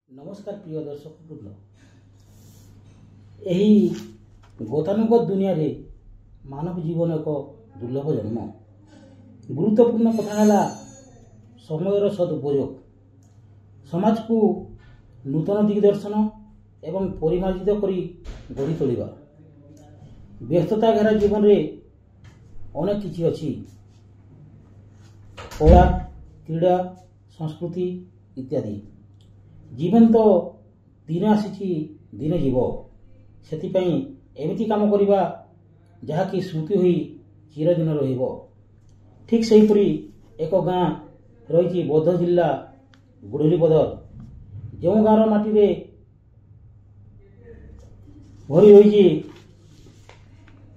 नमस्कार प्रिय दर्शक वृंद, यही गतानुगत दुनिया रे मानव जीवन एक दुर्लभ जन्म। गुरुत्वपूर्ण कथा है समय सदुपयोग, समाज को नूतन दिग्दर्शन एवं परिमार्जित करी गढ़ी तोलिबा। व्यस्तता घेरा जीवन रे अनेक किछि अछि, कला, क्रीड़ा, संस्कृति इत्यादि। जीवन तो दिन आसी दिन जीव, सेतिपई एमिति काम करिबा जहाँकि स्मृति होई चिरदिन रहिबो। ठीक सेहीपरि एक गाँ रही बौद्ध जिला गुड़ली बदर, जो गाँव माटी रे भरी रही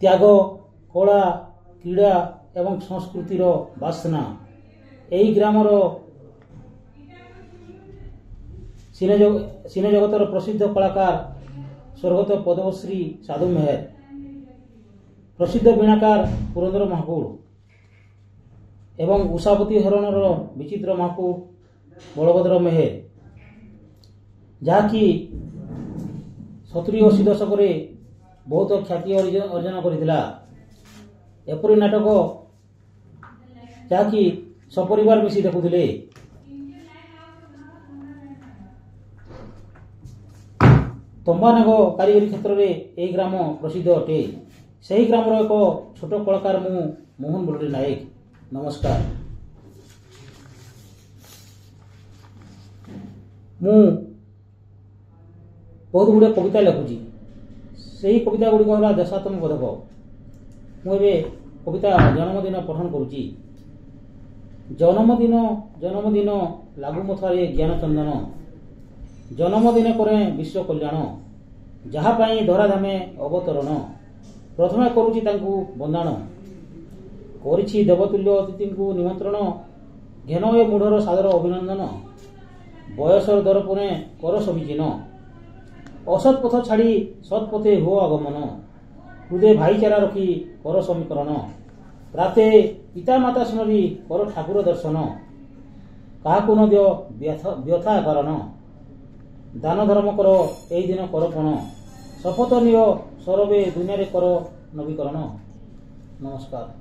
त्याग, कला, क्रीड़ा एवं संस्कृतिर बासना। यही ग्रामर सिने जगतर प्रसिद्ध कलाकार स्वर्गत पद्मश्री साधु मेहर, प्रसिद्ध वीणाकार पुरंदर महाकुड़ एवं उषावती हरणर विचित्र महाकुड़ बलभद्र मेहर, जहाँकि 70-80 दशक बहुत ख्याति अर्जन करथिला। एपरी नाटक जहाँकि सपरिवार मिसी देखुथिले। तंबानाग कारीगरी क्षेत्र में यह ग्राम प्रसिद्ध अटे। सही ग्रामर एक छोट कलाकार मु मोहन मुरली नायक। नमस्कार। मु बहुत गुड़े कविता लिखुची। सही कविता गुड़िक है देशात्मक पदक। मुझे कविता जन्मदिन पठन करुची। जन्मदिन लागू मथारे ज्ञान चंदन, जन्मदिन करें विश्व कल्याण, जहाँ पाई धराधामे अवतरण, प्रथमे करुची तांकु बंदाण, करिछि देवतुल्य अतिथि को निमंत्रण, घेन ए मूढ़र सादर अभिनंदन, बयसर दर्पणे कर समीचीन, असत पथ छाड़ी सत्पथे हो आगमन, हृदय भाईचारा रखी कर समीकरण, राते पिता माता स्मरी कर ठाकुर दर्शन, काहाकु न दियो व्यथा कारण, दान धर्म कर यही दिन कर पण, शपथ नियो सरबे दुनिया रे कर नवीकरण। नमस्कार।